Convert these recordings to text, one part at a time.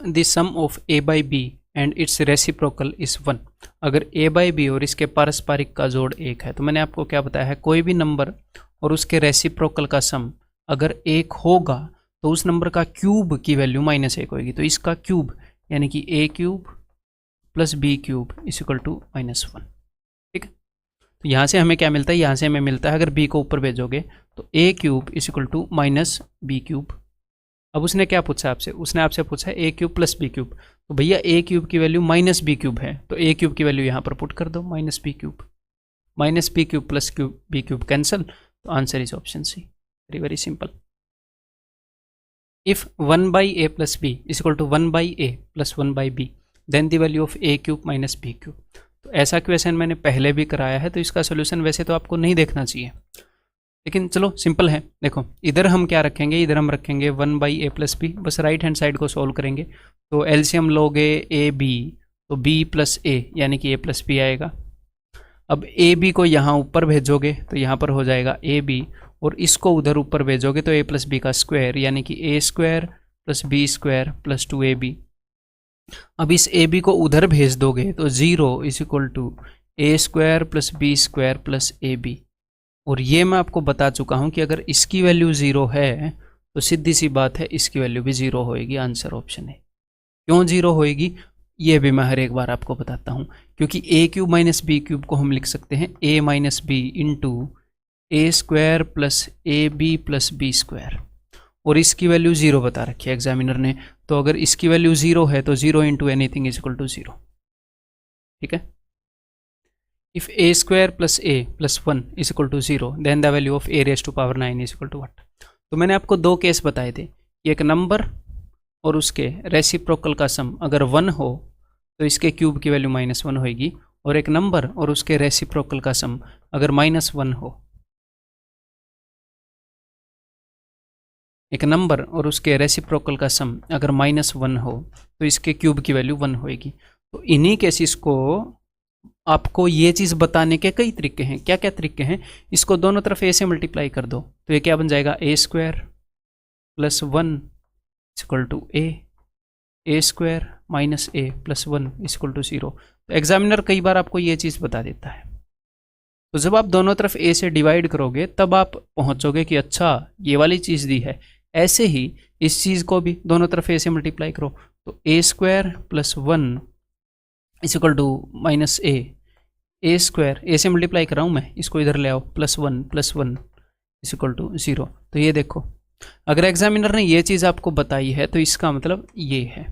The sum of a by b and its reciprocal is 1, अगर a by B और इसके पारस्परिक का जोड़ 1 है, तो मैंने आपको क्या बताया है, कोई भी नंबर और उसके रेसिप्रोकल का सम अगर 1 होगा तो उस नंबर का क्यूब की वैल्यू -1 होगी। तो इसका क्यूब यानी कि a cube plus b cube is equal to -1। ठीक है, तो यहाँ से हमें क्या मिलता है, यहाँ से हमें मिलता है अगर b को ऊपर भेजोगे तो a cube is equal to -b cube. अब उसने क्या पूछा आपसे, उसने आपसे पूछा a cube plus b cube, तो भैया a क्यूब की वैल्यू -b क्यूब है, तो a क्यूब की वैल्यू यहाँ पर पुट कर दो -b cube, -b cube plus cube b cube cancel, तो answer is option C. Very very simple. If 1 by a plus b is equal to 1 by a plus 1 by b then the value of a cube minus b cube. तो ऐसा question मैंने पहले भी कराया है, तो इसका सोल्यूशन वैसे तो आपको नहीं देखना चाहिए, लेकिन चलो सिंपल है। देखो इधर हम क्या रखेंगे, इधर हम रखेंगे 1 बाई ए प्लस बी, बस राइट हैंड साइड को सोल्व करेंगे। तो एलसीएम लोगे ए बी, तो बी प्लस ए यानी कि ए प्लस बी आएगा। अब ए बी को यहाँ ऊपर भेजोगे तो यहाँ पर हो जाएगा ए बी, और इसको उधर ऊपर भेजोगे तो ए प्लस बी का स्क्वायर यानी कि a square plus b square plus 2ab। अब इस ए बी को उधर भेज दोगे तो 0 is equal to a square plus b square plus a b. और ये मैं आपको बता चुका हूँ कि अगर इसकी वैल्यू 0 है तो सीधी सी बात है इसकी वैल्यू भी 0 होएगी, आंसर ऑप्शन है। क्यों 0 होएगी ये भी मैं हर एक बार आपको बताता हूँ, क्योंकि a cube minus b cube को हम लिख सकते हैं a minus b into a square plus a b plus b square, और इसकी वैल्यू 0 बता रखी है एग्जामिनर ने, तो अगर इसकी वैल्यू 0 है तो 0 into anything is equal to 0। ठीक है, if a square plus a plus 1 is equal to 0 then the value of a raised to power 9 is equal to what। तो मैंने आपको दो केस बताए थे, एक नंबर और उसके रेसिप्रोकल का सम अगर 1 हो तो इसके क्यूब की वैल्यू -1 होगी, और एक नंबर और उसके रेसिप्रोकल का सम अगर -1 हो, एक नंबर और उसके रेसिप्रोकल का सम अगर -1 हो तो इसके क्यूब की वैल्यू 1 होगी। तो इन्हीं केसेस को आपको ये चीज़ बताने के कई तरीके हैं। क्या क्या तरीके हैं, इसको दोनों तरफ ए से मल्टीप्लाई कर दो तो ये क्या बन जाएगा, a square plus 1 equal to a square minus a plus 1 equal to 0। तो एग्जामिनर कई बार आपको ये चीज़ बता देता है, तो जब आप दोनों तरफ ए से डिवाइड करोगे तब आप पहुंचोगे कि अच्छा ये वाली चीज़ दी है। ऐसे ही इस चीज़ को भी दोनों तरफ ए से मल्टीप्लाई करो, तो a square plus 1 is equal to minus a square, a से मल्टीप्लाई कर रहा हूँ मैं, इसको इधर ले आओ, प्लस 1 इज इक्वल टू 0। तो ये देखो अगर एग्जामिनर ने ये चीज़ आपको बताई है तो इसका मतलब ये है।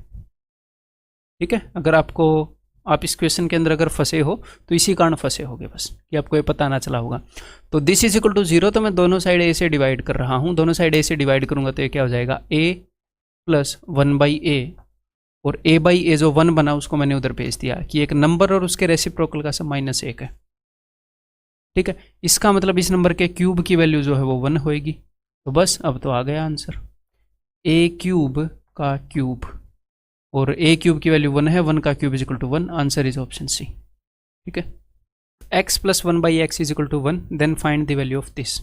ठीक है, अगर आपको आप इस क्वेश्चन के अंदर अगर फंसे हो तो इसी कारण फंसे होगे, बस कि आपको ये पता ना चला होगा। तो दिस इज इक्वल टू 0, तो मैं दोनों साइड ए से डिवाइड कर रहा हूँ, दोनों साइड ए से डिवाइड करूँगा तो ये क्या हो जाएगा, ए प्लस 1 बाई ए, और a बाई ए जो 1 बना उसको मैंने उधर भेज दिया कि एक नंबर और उसके रेसिप्रोकल का सम -1 है। ठीक है, इसका मतलब इस नंबर के क्यूब की वैल्यू जो है वो 1 होएगी। तो बस अब तो आ गया आंसर, a क्यूब का क्यूब, और a क्यूब की वैल्यू 1 है, 1 का cube is equal to 1, answer is option C. ठीक है, x plus 1 by x is equal to 1, then find the value of this.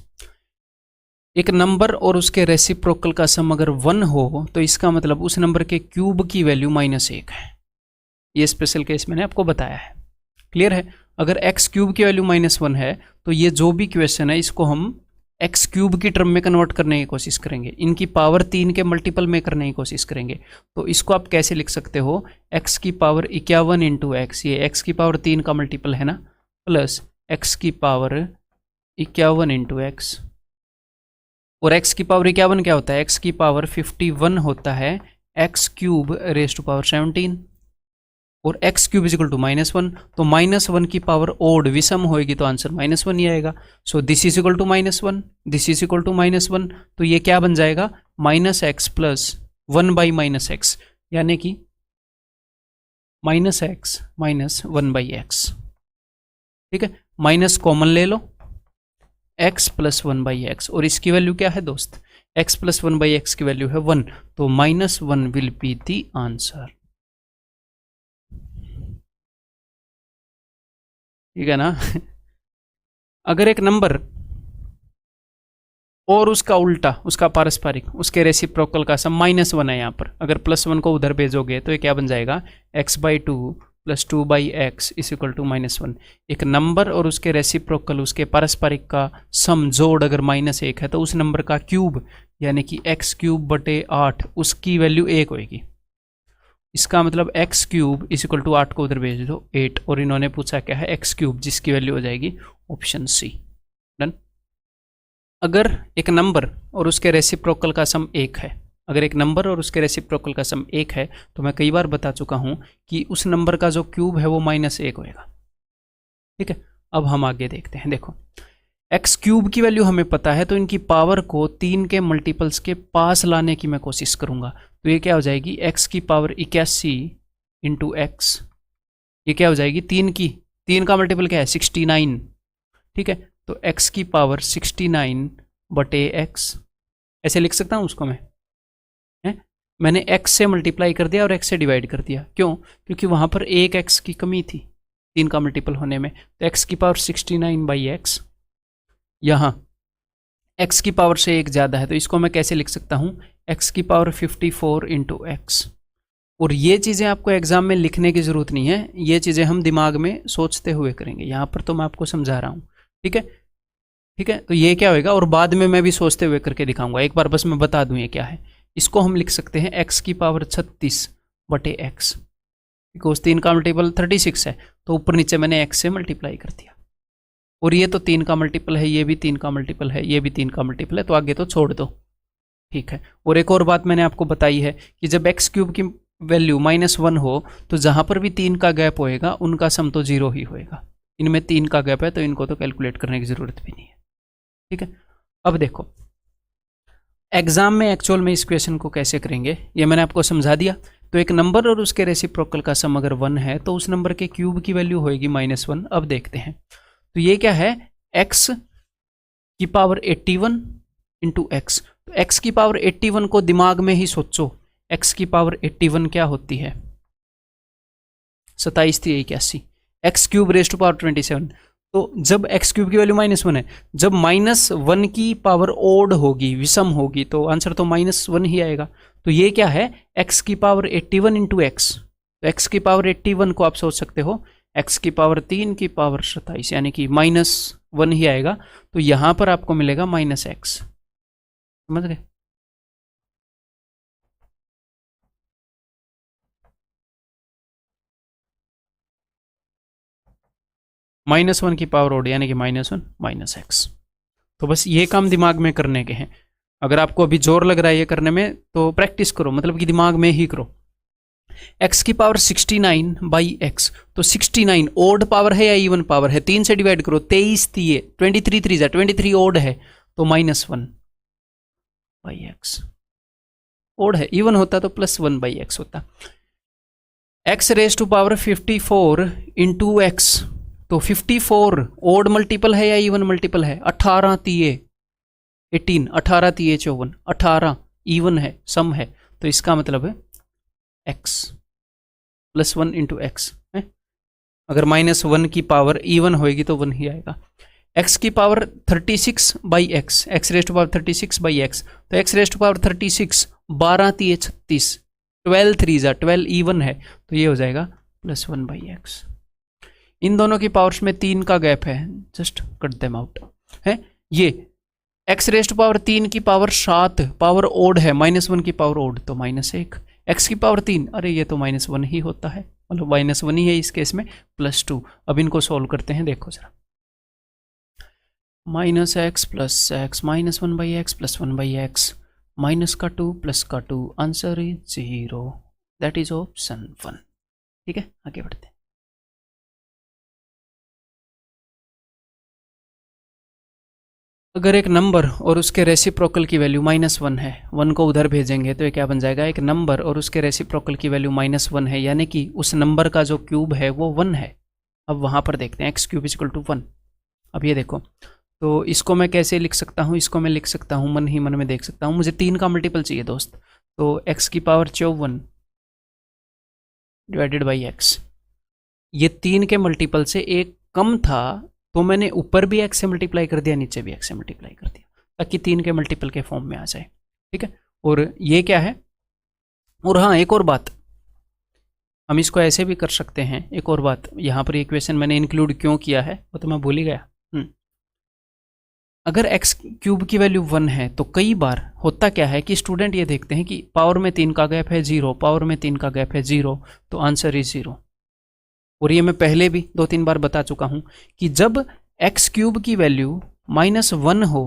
एक नंबर और उसके रेसिप्रोकल का सम अगर 1 हो तो इसका मतलब उस नंबर के क्यूब की वैल्यू -1 है। ये स्पेशल केस मैंने आपको बताया है, क्लियर है। अगर x क्यूब की वैल्यू -1 है तो ये जो भी क्वेश्चन है इसको हम x क्यूब की टर्म में कन्वर्ट करने की कोशिश करेंगे, इनकी पावर 3 के मल्टीपल में करने की कोशिश करेंगे। तो इसको आप कैसे लिख सकते हो, x की पावर 51 इंटू एक्स, ये x की पावर 3 का मल्टीपल है ना, प्लस x की पावर 51 इंटू एक्स, और x की पावर 51 क्या होता है, x की पावर 51 होता है x cube raise to power 17, और x cube is equal to -1, तो -1 की पावर ओड विषम होएगी तो आंसर -1 ही आएगा। So this is equal to -1, this is equal to -1, तो ये क्या बन जाएगा, -x प्लस 1 बाई -x, यानी कि -x माइनस 1 बाई एक्स। ठीक है, माइनस कॉमन ले लो, x प्लस 1 बाई एक्स, और इसकी वैल्यू क्या है दोस्त, x प्लस 1 बाई एक्स की वैल्यू है 1, तो -1 विल बी दी आंसर। ठीक है ना। अगर एक नंबर और उसका उल्टा, उसका पारस्परिक, उसके रेसिप्रोकल का सम -1 है यहाँ पर। अगर +1 को उधर भेजोगे तो ये क्या बन जाएगा, x/2 + 2/x = -1। एक नंबर और उसके रेसिप्रोकल, उसके पारस्परिक का सम जोड़ अगर -1 है तो उस नंबर का क्यूब यानी कि x³/8 उसकी वैल्यू 1 होगी। इसका मतलब x³ = 8 को उधर भेज दो 8, और इन्होंने पूछा क्या है x³ जिसकी वैल्यू हो जाएगी ऑप्शन सी। डन। अगर एक नंबर और उसके रेसिप्रोकल का सम 1 है, अगर एक नंबर और उसके रेसिप्रोकल का सम 1 है तो मैं कई बार बता चुका हूं कि उस नंबर का जो क्यूब है वो -1 होएगा। ठीक है, अब हम आगे देखते हैं। देखो x³ की वैल्यू हमें पता है तो इनकी पावर को 3 के मल्टीपल्स के पास लाने की मैं कोशिश करूंगा। तो ये क्या हो जाएगी, x81 × x, ये क्या हो जाएगी 3 का मल्टीपल क्या है 69। ठीक है, तो x⁻69/x ऐसे लिख सकता हूँ उसको मैं, मैंने x से मल्टीप्लाई कर दिया और x से डिवाइड कर दिया। क्यों, क्योंकि वहां पर एक x की कमी थी 3 का मल्टीपल होने में। तो x⁻69/x, यहाँ x की पावर से 1 ज़्यादा है तो इसको मैं कैसे लिख सकता हूँ, x⁻54 × x। और ये चीज़ें आपको एग्जाम में लिखने की ज़रूरत नहीं है, ये चीज़ें हम दिमाग में सोचते हुए करेंगे। यहाँ पर तो मैं आपको समझा रहा हूँ। ठीक है, ठीक है, तो ये क्या होएगा, और बाद में मैं भी सोचते हुए करके दिखाऊंगा। एक बार बस मैं बता दूं ये क्या है। इसको हम लिख सकते हैं x⁻36/x, बिकॉज 3 का मल्टीपल 36 है तो ऊपर नीचे मैंने x से मल्टीप्लाई कर दिया। और ये तो 3 का मल्टीपल है, ये भी 3 का मल्टीपल है, ये भी 3 का मल्टीपल है, तो आगे तो छोड़ दो। ठीक है, और एक और बात मैंने आपको बताई है कि जब x³ की वैल्यू -1 हो तो जहां पर भी 3 का गैप होएगा उनका सम तो 0 ही होएगा। इनमें 3 का गैप है तो इनको तो कैलकुलेट करने की जरूरत भी नहीं है। ठीक है, अब देखो एग्जाम में एक्चुअल में इस क्वेश्चन को कैसे करेंगे ये मैंने आपको समझा दिया। तो एक नंबर और उसके रेसिप्रोकल का सम अगर 1 है तो उस नंबर के क्यूब की वैल्यू होएगी -1। अब देखते हैं, तो ये क्या है, x⁻81 × x। तो x⁻81 को दिमाग में ही सोचो, x⁻81 क्या होती है, 2781, x³⁻27। तो जब x³ की वैल्यू -1 है, जब -1 की पावर ओड होगी, विषम होगी, तो आंसर तो -1 ही आएगा। तो ये क्या है, x⁻81 × x। तो x⁻81 को आप सोच सकते हो x⁻3⁻27 यानी कि -1 ही आएगा। तो यहां पर आपको मिलेगा -x, समझ गए। -1 की पावर ओड यानी कि -1 -x। तो बस ये काम दिमाग में करने के हैं। अगर आपको अभी जोर लग रहा है ये करने में तो प्रैक्टिस करो, मतलब कि दिमाग में ही करो। x⁻69/x, तो 69 ओड पावर है या इवन पावर है, 3 से डिवाइड करो, 23 3 23 3 23 ओड है तो -1/x ओड है, इवन होता तो +1/x होता। x⁻54 × x, तो 54 ओड मल्टीपल है या इवन मल्टीपल है, 18 3 18 18 3 54, 18 इवन है, सम है, तो इसका मतलब है x +1 × x है। अगर -1 की पावर इवन होएगी तो 1 ही आएगा। x⁻36/x, x⁻36/x, तो x⁻36 12 3 36, 12 3 12 इवन है तो ये हो जाएगा +1/x। इन दोनों की पावर्स में 3 का गैप है, जस्ट कट देम आउट है। ये x⁻3 की पावर 7 पावर ओड है, -1 की पावर ओड तो -1, x⁻3 अरे ये तो -1 ही होता है, मतलब -1 ही है इस केस में, +2। अब इनको सॉल्व करते हैं, देखो जरा, -x + x -1/x +1/x -2 + 2, answer is 0, that is option 1। ठीक है, आगे बढ़ते हैं। अगर एक नंबर और उसके रेसिप्रोकल की वैल्यू -1 है, 1 को उधर भेजेंगे तो ये क्या बन जाएगा, एक नंबर और उसके रेसिप्रोकल की वैल्यू -1 है, यानी कि उस नंबर का जो क्यूब है वो 1 है। अब वहाँ पर देखते हैं x³ = 1। अब ये देखो, तो इसको मैं कैसे लिख सकता हूँ, इसको मैं लिख सकता हूँ मन ही मन में देख सकता हूँ, मुझे 3 का मल्टीपल चाहिए दोस्त, तो x⁻54 / x, ये 3 के मल्टीपल से एक कम था तो मैंने ऊपर भी x से मल्टीप्लाई कर दिया, नीचे भी x से मल्टीप्लाई कर दिया, ताकि 3 के मल्टीपल के फॉर्म में आ जाए। ठीक है, और ये क्या है, और हाँ एक और बात, हम इसको ऐसे भी कर सकते हैं। एक और बात, यहाँ पर इक्वेशन मैंने इंक्लूड क्यों किया है वो तो मैं भूल ही गया। अगर x क्यूब की वैल्यू 1 है तो कई बार होता क्या है कि स्टूडेंट ये देखते हैं कि पावर में 3 का गैप है 0, पावर में 3 का गैप है 0, तो आंसर इज 0। और ये मैं पहले भी 2-3 बार बता चुका हूं कि जब x क्यूब की वैल्यू -1 हो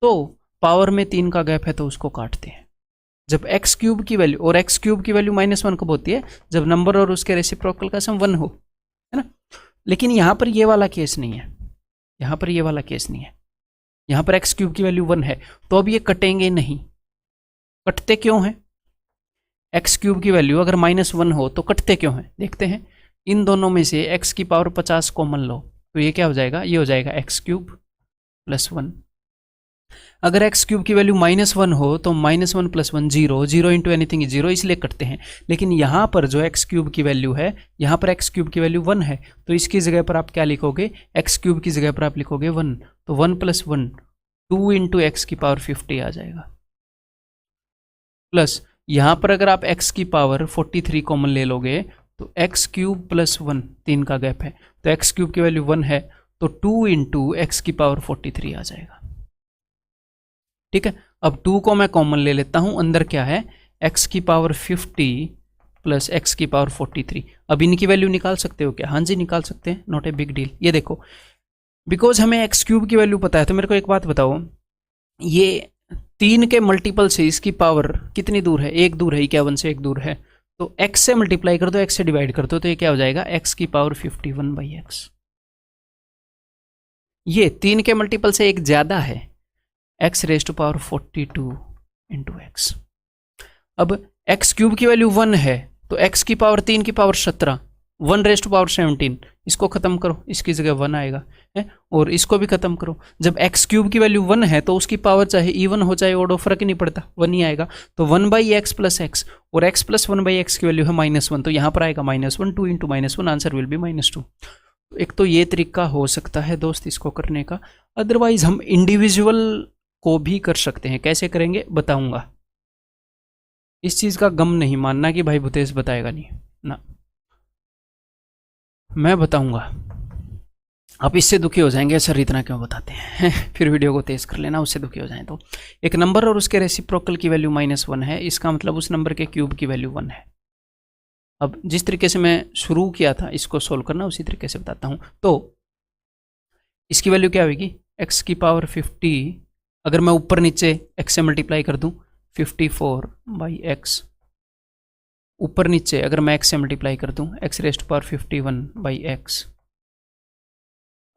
तो पावर में 3 का गैप है तो उसको काटते हैं। जब x क्यूब की वैल्यू, और x क्यूब की वैल्यू -1 कब होती है, जब नंबर और उसके रेसिप्रोकल का सम 1 हो, है ना। लेकिन यहाँ पर ये वाला केस नहीं है, यहाँ पर ये वाला केस नहीं है। यहाँ पर x क्यूब की वैल्यू 1 है तो अब ये कटेंगे नहीं। कटते क्यों हैं, x क्यूब की वैल्यू अगर -1 हो तो कटते क्यों हैं, देखते हैं। इन दोनों में से x की पावर 50 कॉमन लो तो ये क्या हो जाएगा, ये हो जाएगा x क्यूब प्लस 1। अगर x क्यूब की वैल्यू -1 हो तो -1 + 1 0, 0 इंटू एनीथिंग इज 0, इसलिए कटते हैं। लेकिन यहाँ पर जो x क्यूब की वैल्यू है, यहाँ पर x क्यूब की वैल्यू 1 है तो इसकी जगह पर आप क्या लिखोगे, x क्यूब की जगह पर आप लिखोगे 1, तो 1 + 1 2 इंटू एक्स की पावर 50 आ जाएगा। प्लस यहाँ पर अगर आप x की पावर 43 कॉमन ले लोगे तो x क्यूब प्लस 1, 3 का गैप है तो x क्यूब की वैल्यू 1 है तो 2 इंटू एक्स की पावर 43 आ जाएगा। ठीक है, अब 2 को मैं कॉमन ले लेता हूं, अंदर क्या है, x की पावर 50 प्लस x की पावर 43। अब इनकी वैल्यू निकाल सकते हो क्या, हाँ जी निकाल सकते हैं, नॉट ए बिग डील। ये देखो, बिकॉज हमें x क्यूब की वैल्यू पता है तो मेरे को एक बात बताओ, ये 3 के मल्टीपल से इसकी पावर कितनी दूर है, 1 दूर है, 51 से 1 दूर है, तो x से मल्टीप्लाई कर दो, x से डिवाइड कर दो, तो ये क्या हो जाएगा, x की पावर 51/x। ये 3 के मल्टीपल से एक ज्यादा है, x raise to power 42 into x। अब x क्यूब की वैल्यू 1 है तो x की पावर 3 की पावर 17, 1 रेज़ टू पावर 17, इसको खत्म करो, इसकी जगह 1 आएगा है, और इसको भी खत्म करो। जब x क्यूब की वैल्यू 1 है तो उसकी पावर चाहे इवन हो चाहे ओड हो, फर्क नहीं पड़ता, 1 ही आएगा। तो 1/x प्लस x, और x प्लस 1/x की वैल्यू है -1, तो यहाँ पर आएगा -1, 2 इंटू -1, आंसर विल बी -2। एक तो ये तरीका हो सकता है दोस्त इसको करने का, अदरवाइज हम इंडिविजुअल को भी कर सकते हैं। कैसे करेंगे बताऊंगा, इस चीज का गम नहीं मानना कि भाई भूतेश बताएगा नहीं ना, मैं बताऊंगा। आप इससे दुखी हो जाएंगे, सर इतना क्यों बताते हैं फिर वीडियो को तेज कर लेना, उससे दुखी हो जाए तो। एक नंबर और उसके रेसिप्रोकल की वैल्यू -1 है, इसका मतलब उस नंबर के क्यूब की वैल्यू 1 है। अब जिस तरीके से मैं शुरू किया था इसको सोल्व करना उसी तरीके से बताता हूं। तो इसकी वैल्यू क्या होगी, x की पावर 50, अगर मैं ऊपर नीचे x से मल्टीप्लाई कर दूं 54/x, ऊपर नीचे अगर मैं x से मल्टीप्लाई कर दूं x raise to power 51/x,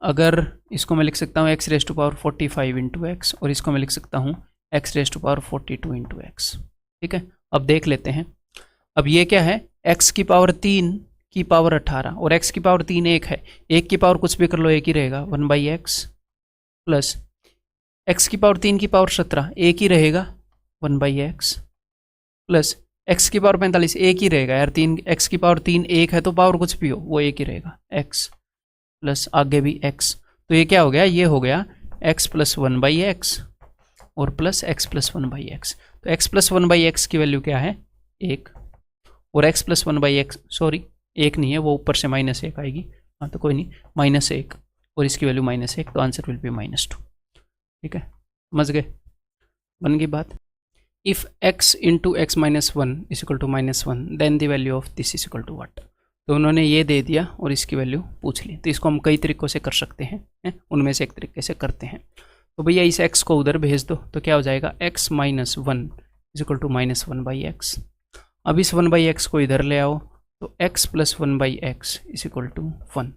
अगर इसको मैं लिख सकता हूँ x raise to power 45 into x, और इसको मैं लिख सकता हूँ x raise to power 42 into x. ठीक है, अब देख लेते हैं। अब ये क्या है, x की पावर 3 की पावर 18 और x की पावर 3 1 है, 1 की पावर कुछ भी कर लो 1 ही रहेगा, 1/x प्लस x की पावर 3 की पावर 17 1 ही रहेगा, 1/x प्लस x की पावर 45 1 ही रहेगा यार, 3 x की पावर 3 1 है तो पावर कुछ भी हो वो 1 ही रहेगा, x प्लस आगे भी x। तो ये क्या हो गया, ये हो गया x प्लस 1/x और प्लस x प्लस 1/x। तो x प्लस 1/x की वैल्यू क्या है, 1, और x प्लस 1/x, सॉरी 1 नहीं है वो ऊपर से -1 आएगी, हाँ तो कोई नहीं, -1 और इसकी वैल्यू -1, तो आंसर विल बी -2। ठीक है, समझ गए, बन गई बात। If x into x minus 1 is equal to -1 then the value of this is equal to what. तो उन्होंने ये दे दिया और इसकी वैल्यू पूछ ली, तो इसको हम कई तरीक़ों से कर सकते हैं, उनमें से एक तरीके से करते हैं। तो भैया इस x को उधर भेज दो, तो क्या हो जाएगा, x minus 1 is equal to -1/x। अब इस 1/x को इधर ले आओ, तो x plus 1/x is equal to 1।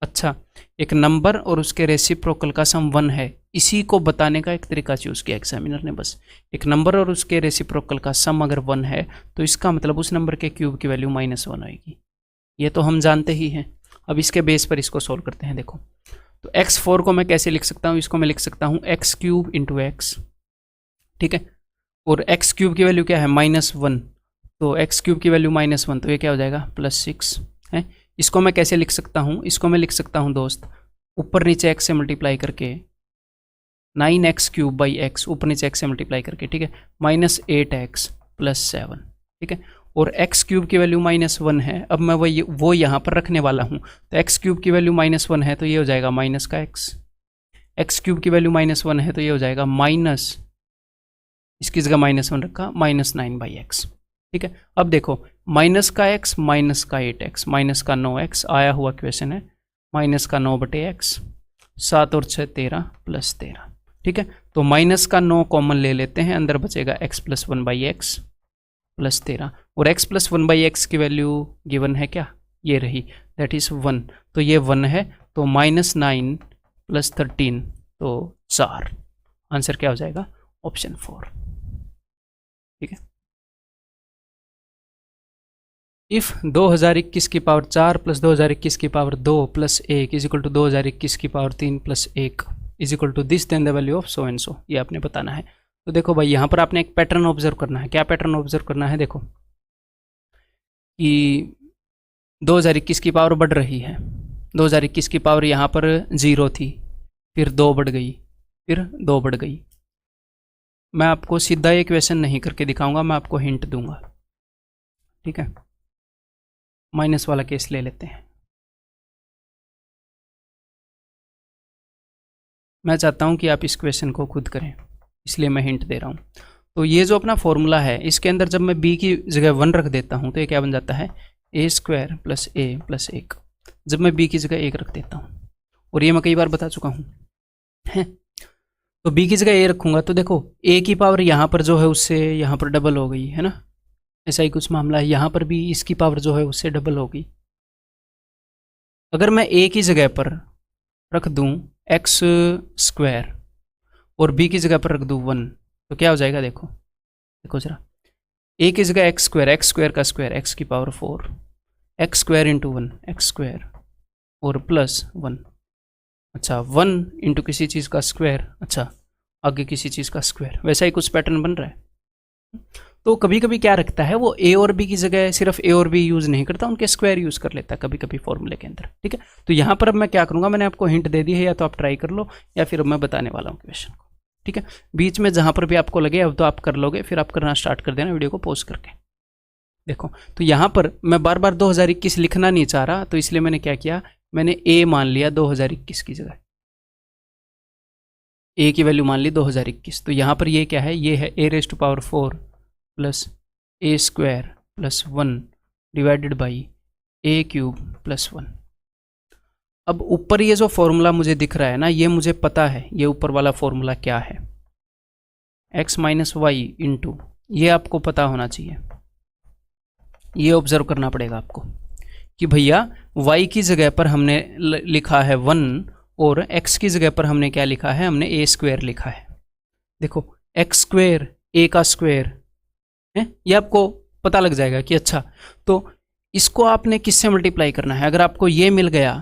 अच्छा, एक नंबर और उसके रेसिप्रोकल का सम 1 है, इसी को बताने का एक तरीका चूज़ किया एग्जामिनर ने। बस एक नंबर और उसके रेसिप्रोकल का सम अगर 1 है तो इसका मतलब उस नंबर के क्यूब की वैल्यू -1 आएगी, ये तो हम जानते ही हैं। अब इसके बेस पर इसको सोल्व करते हैं। देखो, तो x4 को मैं कैसे लिख सकता हूँ, इसको मैं लिख सकता हूँ x क्यूब इंटू एक्स, ठीक है, और x क्यूब की वैल्यू क्या है, -1, तो x क्यूब की वैल्यू -1, तो ये क्या हो जाएगा, +6 है। इसको मैं कैसे लिख सकता हूँ, इसको मैं लिख सकता हूँ दोस्त, ऊपर नीचे x से मल्टीप्लाई करके 9x³ बाई एक्स, ऊपर नीचे x से मल्टीप्लाई करके, ठीक है, -8x + 7, ठीक है, और x³ की वैल्यू -1 है। अब मैं वो यहाँ पर रखने वाला हूँ, तो x³ की वैल्यू -1 है तो ये हो जाएगा माइनस का x, x³ की वैल्यू -1 है तो ये हो जाएगा माइनस, इसकी जगह -1 रखा, -9/x, ठीक है। अब देखो माइनस का x, माइनस का 8x, माइनस का 9x आया हुआ क्वेश्चन है, माइनस का 9/x, 7 और 6 13 + 13, ठीक है। तो माइनस का 9 कॉमन ले लेते हैं, अंदर बचेगा x + 1/x + 13, और x + 1/x की वैल्यू गिवन है क्या, ये रही, दैट इज 1, तो ये 1 है, तो -9 + 13 तो 4, आंसर क्या हो जाएगा, ऑप्शन 4, ठीक है। इफ 2021 की पावर 4 + 2021 की पावर 2 + 1 = 2021 की power 3 + 1 = this, then the value of so and so, ये आपने बताना है। तो देखो भाई यहाँ पर आपने एक पैटर्न ऑब्जर्व करना है। क्या पैटर्न ऑब्जर्व करना है, देखो कि 2021 की पावर बढ़ रही है, 2021 की पावर यहाँ पर 0 थी, फिर 2 बढ़ गई, फिर 2 बढ़ गई। मैं आपको सीधा ये क्वेश्चन नहीं करके दिखाऊंगा, मैं आपको हिंट दूंगा, ठीक है। माइनस वाला केस ले लेते हैं। मैं चाहता हूं कि आप इस क्वेश्चन को खुद करें, इसलिए मैं हिंट दे रहा हूं। तो ये जो अपना फॉर्मूला है, इसके अंदर जब मैं b की जगह 1 रख देता हूं तो ये क्या बन जाता है, a² + a + 1। जब मैं b की जगह 1 रख देता हूं, और ये मैं कई बार बता चुका हूं, है, तो b की जगह a रखूंगा तो देखो a की पावर यहाँ पर जो है उससे यहाँ पर डबल हो गई है ना, ऐसा ही कुछ मामला है, यहाँ पर भी इसकी पावर जो है उससे डबल हो गई। अगर मैं a की जगह पर रख दूं x² और b की जगह पर रख दूं 1, तो क्या हो जाएगा, देखो देखो जरा, a की जगह x² का स्क्वायर x की पावर 4, x² × 1 x² और +1, अच्छा 1 इंटू किसी चीज़ का स्क्वायर, अच्छा आगे किसी चीज़ का स्क्वायर, वैसा ही कुछ पैटर्न बन रहा है। तो कभी कभी क्या रखता है वो, a और b की जगह सिर्फ a और b यूज़ नहीं करता, उनके स्क्वायर यूज़ कर लेता है कभी कभी फॉर्मूले के अंदर, ठीक है। तो यहाँ पर अब मैं क्या करूँगा, मैंने आपको हिंट दे दी है, या तो आप ट्राई कर लो या फिर मैं बताने वाला हूँ क्वेश्चन को, ठीक है। बीच में जहाँ पर भी आपको लगे अब तो आप कर लोगे, फिर आप करना स्टार्ट कर देना वीडियो को पॉज करके। देखो तो यहाँ पर मैं बार बार 2021 लिखना नहीं चाह रहा, तो इसलिए मैंने क्या किया, मैंने a मान लिया 2021 की जगह, a की वैल्यू मान ली 2021। तो यहाँ पर ये क्या है, ये है a⁴ + a² + 1 divided by a³ + 1। अब ऊपर ये जो फॉर्मूला मुझे दिख रहा है ना, ये मुझे पता है ये ऊपर वाला फॉर्मूला क्या है, x - y इंटू, ये आपको पता होना चाहिए, ये ऑब्जर्व करना पड़ेगा आपको कि भैया y की जगह पर हमने लिखा है 1 और x की जगह पर हमने क्या लिखा है, हमने a² लिखा है। देखो x² a का स्क्वायर है, ये आपको पता लग जाएगा कि अच्छा, तो इसको आपने किससे मल्टीप्लाई करना है। अगर आपको ये मिल गया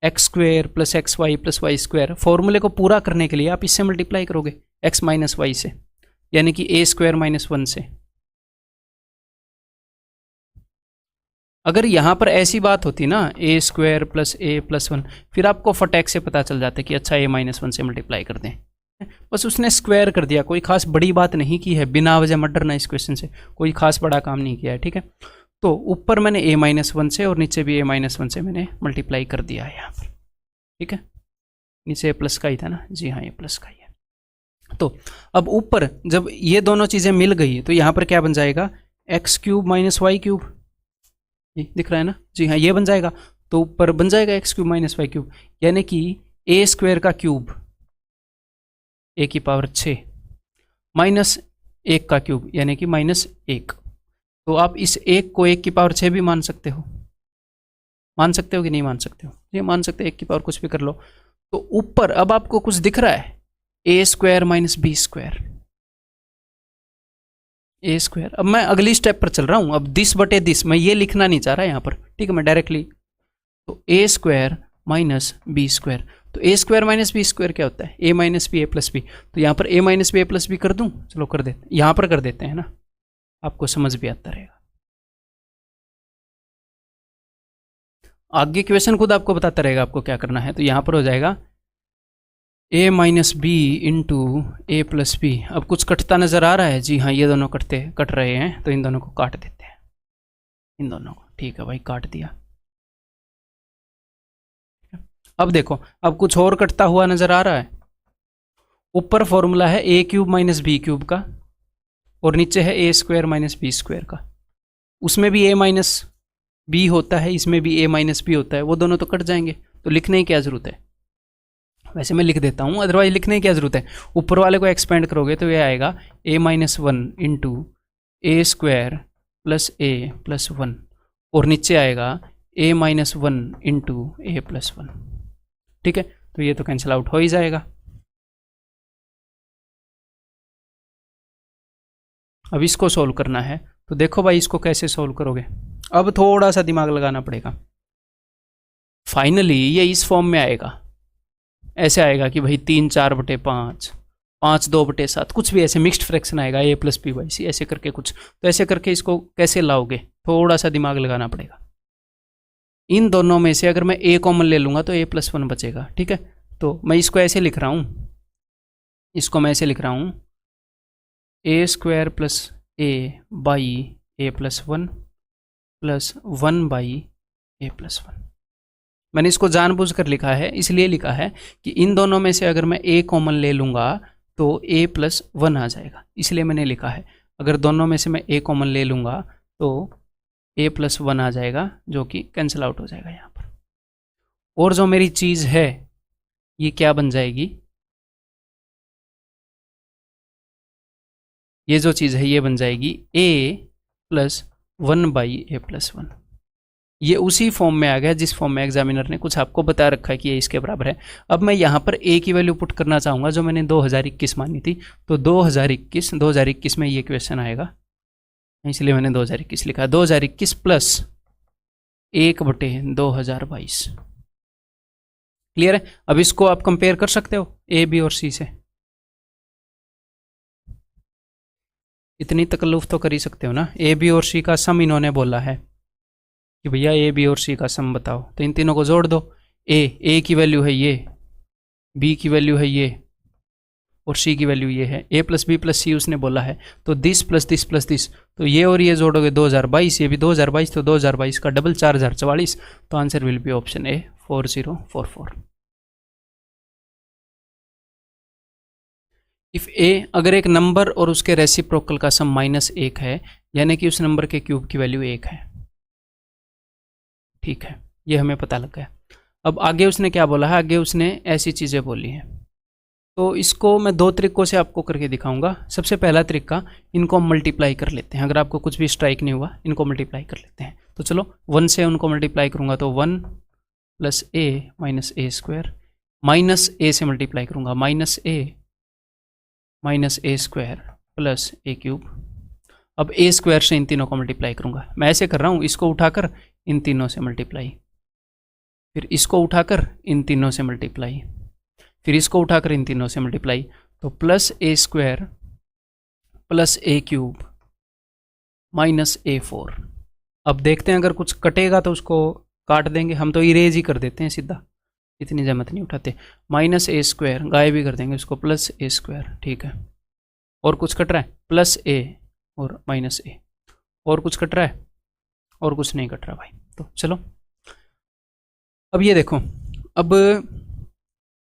x² + xy + y², फॉर्मूले को पूरा करने के लिए आप इससे मल्टीप्लाई करोगे x - y से, यानी कि a² - 1 से। अगर यहाँ पर ऐसी बात होती ना a² + a + 1, फिर आपको फटाक से पता चल जाता कि अच्छा a - 1 से मल्टीप्लाई कर दें, बस उसने स्क्वायर कर दिया, कोई खास बड़ी बात नहीं की है, बिना वजह मत डरना इस क्वेश्चन से, कोई खास बड़ा काम नहीं किया है, ठीक है। तो ऊपर मैंने a - 1 से और नीचे भी a - 1 से मैंने मल्टीप्लाई कर दिया है यहाँ पर, ठीक है। नीचे प्लस का ही था ना, जी हाँ ये प्लस का ही है। तो अब ऊपर जब ये दोनों चीज़ें मिल गई तो यहाँ पर क्या बन जाएगा, x³ - y³, ये दिख रहा है ना, जी हाँ ये बन जाएगा। तो ऊपर बन जाएगा x³ - y³, यानी कि a² का क्यूब a की पावर 6 माइनस 1 का क्यूब यानी कि -1। तो आप इस 1 को 1 की पावर 6 भी मान सकते हो, मान सकते हो कि नहीं मान सकते हो, ये मान सकते हो, 1 की पावर कुछ भी कर लो। तो ऊपर अब आपको कुछ दिख रहा है, a² - b², a²। अब मैं अगली स्टेप पर चल रहा हूं, अब दिस मैं ये लिखना नहीं चाह रहा यहाँ पर, ठीक है, मैं डायरेक्टली, तो a² - b², तो a² - b² क्या होता है, a - b a + b, तो यहाँ पर a - b a + b कर दूं, चलो कर देते, यहाँ पर कर देते हैं ना, आपको समझ भी आता रहेगा। आगे क्वेश्चन खुद आपको बताता रहेगा आपको क्या करना है। तो यहाँ पर हो जाएगा ए माइनस बी इंटू ए प्लस बी। अब कुछ कटता नज़र आ रहा है? जी हाँ, ये दोनों कट रहे हैं, तो इन दोनों को काट देते हैं, इन दोनों को। ठीक है भाई, काट दिया। अब देखो, अब कुछ और कटता हुआ नज़र आ रहा है। ऊपर फॉर्मूला है ए क्यूब माइनस बी क्यूब का, और नीचे है ए स्क्वायर माइनस बी स्क्वायर का। उसमें भी ए माइनस बी होता है, इसमें भी ए माइनस बी होता है, वो दोनों तो कट जाएंगे, तो लिखने की क्या ज़रूरत है? वैसे मैं लिख देता हूँ, अदरवाइज लिखने की क्या ज़रूरत है? ऊपर वाले को एक्सपेंड करोगे तो ये आएगा ए minus one into a square plus a plus one, और नीचे आएगा ए माइनस वन इंटू ए प्लस वन। ठीक है, तो ये तो कैंसिल आउट हो ही जाएगा। अब इसको सोल्व करना है, तो देखो भाई इसको कैसे सोल्व करोगे। अब थोड़ा सा दिमाग लगाना पड़ेगा। फाइनली ये इस फॉर्म में आएगा, ऐसे आएगा कि भाई 3/4/5, 5/2/7, कुछ भी ऐसे मिक्स्ड फ्रैक्शन आएगा, ए प्लस बी बाई सी, ऐसे करके कुछ। तो ऐसे करके इसको कैसे लाओगे, थोड़ा सा दिमाग लगाना पड़ेगा। इन दोनों में से अगर मैं ए कॉमन ले लूँगा तो ए प्लस वन बचेगा। ठीक है, तो मैं इसको ऐसे लिख रहा हूँ, इसको मैं ऐसे लिख रहा हूँ, a square plus a by a plus one plus one by a plus one. मैंने इसको जानबूझकर लिखा है, इसलिए लिखा है कि इन दोनों में से अगर मैं ए कॉमन ले लूँगा तो ए प्लस वन आ जाएगा, इसलिए मैंने लिखा है। अगर दोनों में से मैं ए कॉमन ले लूँगा तो ए प्लस वन आ जाएगा, जो कि कैंसिल आउट हो जाएगा यहाँ पर। और जो मेरी चीज़ है ये क्या बन जाएगी, ये जो चीज़ है ये बन जाएगी a plus one by a plus one. ये उसी फॉर्म में आ गया जिस फॉर्म में एग्जामिनर ने कुछ आपको बता रखा है कि ये इसके बराबर है। अब मैं यहाँ पर ए की वैल्यू पुट करना चाहूँगा जो मैंने 2021 मानी थी, तो 2021 में ये क्वेश्चन आएगा, इसलिए मैंने 2021 लिखा। 2021 प्लस 1/2022। क्लियर है? अब इसको आप कंपेयर कर सकते हो ए बी और सी से, इतनी तकल्लुफ तो कर ही सकते हो ना। ए बी और सी का सम इन्होंने बोला है कि भैया ए बी और सी का सम बताओ, तो इन तीनों को जोड़ दो। ए की वैल्यू है ये, बी की वैल्यू है ये, और सी की वैल्यू ये है। ए प्लस बी प्लस सी उसने बोला है, तो this plus this plus this, तो ये और ये जोड़ोगे 2022, ये भी 2022, तो 2022 का डबल 4044, तो answer will be option a 4044। If a, अगर एक नंबर और उसके रेसिप्रोकल का सम -1 है, यानी कि उस नंबर के क्यूब की वैल्यू 1 है। ठीक है, ये हमें पता लग गया। अब आगे उसने क्या बोला है, आगे उसने ऐसी चीज़ें बोली हैं, तो इसको मैं दो तरीक़ों से आपको करके दिखाऊंगा। सबसे पहला तरीका, इनको हम मल्टीप्लाई कर लेते हैं। अगर आपको कुछ भी स्ट्राइक नहीं हुआ, इनको मल्टीप्लाई कर लेते हैं। तो चलो 1 से उनको मल्टीप्लाई करूंगा तो 1 plus A minus a square, minus ए से मल्टीप्लाई करूंगा minus a square plus A cube. अब ए स्क्वायर से इन तीनों को मल्टीप्लाई करूंगा। मैं ऐसे कर रहा हूँ, इसको उठाकर इन तीनों से मल्टीप्लाई, फिर इसको उठाकर इन तीनों से मल्टीप्लाई, फिर इसको उठाकर इन तीनों से मल्टीप्लाई, तो प्लस ए स्क्वायर प्लस ए क्यूब माइनस ए 4। अब देखते हैं अगर कुछ कटेगा तो उसको काट देंगे, हम तो इरेज ही कर देते हैं सीधा, इतनी जहमत नहीं उठाते। माइनस ए स्क्वायर गायब भी कर देंगे उसको, प्लस ए स्क्वायर। ठीक है, और कुछ कट रहा है, प्लस ए और माइनस ए, और कुछ कट रहा है, और कुछ नहीं कट रहा भाई। तो चलो अब ये देखो, अब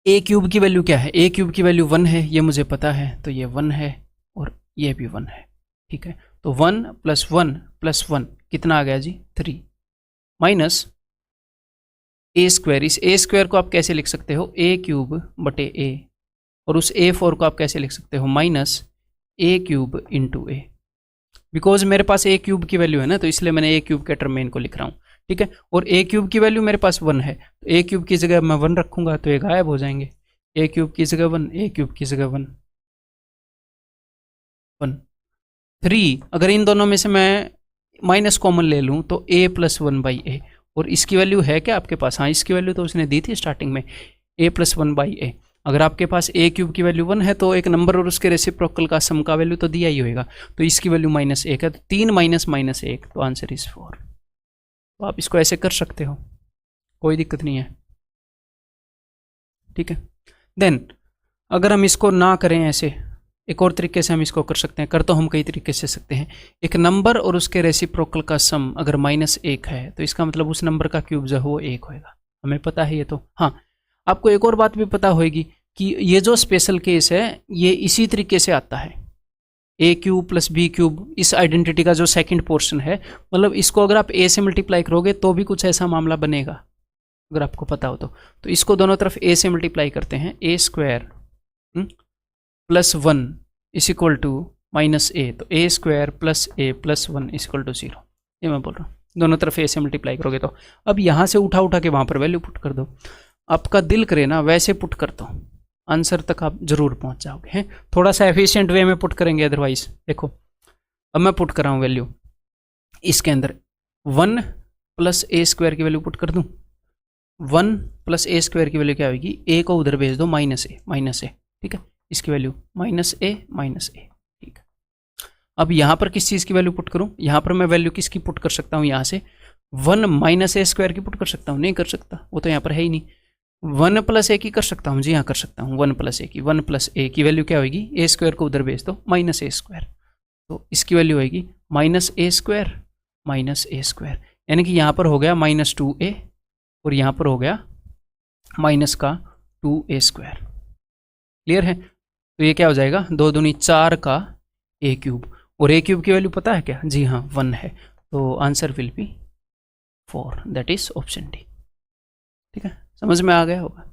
ए क्यूब की वैल्यू क्या है, ए क्यूब की वैल्यू 1 है, ये मुझे पता है, तो ये 1 है और ये भी 1 है। ठीक है, तो 1 प्लस 1 प्लस 1 कितना आ गया जी, 3, माइनस ए स्क्वायर। इस ए स्क्वायर को आप कैसे लिख सकते हो, ए क्यूब बटे ए, और उस ए 4 को आप कैसे लिख सकते हो, minus A cube into A. Because मेरे पास ए क्यूब की वैल्यू है ना, तो इसलिए मैंने ए क्यूब के टर्म में इनको लिख रहा हूँ। ठीक है, और ए क्यूब की वैल्यू मेरे पास 1 है, तो ए क्यूब की जगह मैं 1 रखूंगा तो ये गायब हो जाएंगे। ए क्यूब की जगह 1, ए क्यूब की जगह 1, 1, 3। अगर इन दोनों में से मैं माइनस कॉमन ले लूँ तो ए प्लस 1 बाई ए, और इसकी वैल्यू है क्या आपके पास, हाँ इसकी वैल्यू तो उसने दी थी स्टार्टिंग में, ए प्लस 1 बाई ए। अगर आपके पास ए क्यूब की वैल्यू 1 है तो एक नंबर और उसके रेसिप्रोकल का सम का वैल्यू तो दिया ही होगा, तो इसकी वैल्यू -1 है, तो 3 माइनस -1, तो आंसर इज 4। तो आप इसको ऐसे कर सकते हो, कोई दिक्कत नहीं है। ठीक है, देन अगर हम इसको ना करें ऐसे, एक और तरीके से हम इसको कर सकते हैं, कर तो हम कई तरीके से सकते हैं। एक नंबर और उसके रेसिप्रोकल का सम अगर -1 है तो इसका मतलब उस नंबर का क्यूब जो है वो 1 होएगा, हमें पता है ये तो। हाँ, आपको एक और बात भी पता होगी कि ये जो स्पेशल केस है ये इसी तरीके से आता है, ए क्यूब प्लस बी क्यूब, इस आइडेंटिटी का जो सेकंड पोर्शन है, मतलब इसको अगर आप ए से मल्टीप्लाई करोगे तो भी कुछ ऐसा मामला बनेगा, अगर आपको पता हो तो इसको दोनों तरफ ए से मल्टीप्लाई करते हैं, a square plus 1 is equal to -a, तो a square plus a plus 1 is equal to 0, ये मैं बोल रहा हूँ। दोनों तरफ ए से मल्टीप्लाई करोगे तो अब यहाँ से उठा के वहाँ पर वैल्यू पुट कर दो, आपका दिल करे ना वैसे पुट कर दो, आंसर तक आप जरूर पहुँच जाओगे। हैं, थोड़ा सा एफिशिएंट वे में पुट करेंगे, अदरवाइज देखो अब मैं पुट कर रहा हूँ वैल्यू, इसके अंदर 1 प्लस ए स्क्वायर की वैल्यू पुट कर दूँ, 1 प्लस ए स्क्वायर की वैल्यू क्या होगी, ए को उधर भेज दो माइनस ए, ठीक है, इसकी वैल्यू -a, ठीक है। अब यहाँ पर किस चीज़ की वैल्यू पुट करूँ, यहाँ पर मैं वैल्यू किसकी पुट कर सकता हूँ, यहाँ से 1 माइनस ए स्क्वायर की पुट कर सकता हूँ, नहीं कर सकता, वो तो यहाँ पर है ही नहीं। 1 प्लस ए की कर सकता हूँ जी, हाँ कर सकता हूँ, 1 प्लस ए की वैल्यू क्या होगी, ए स्क्वायर को उधर भेज दो -a स्क्वायर, तो इसकी वैल्यू होगी -a स्क्वायर, यानी कि यहाँ पर हो गया -2a और यहाँ पर हो गया माइनस का 2a स्क्वायर। क्लियर है, तो ये क्या हो जाएगा, 2 दूनी 4 का a क्यूब, और a क्यूब की वैल्यू पता है क्या, जी हाँ 1 है, तो answer will B 4, that is option D. ठीक है, समझ में आ गया होगा।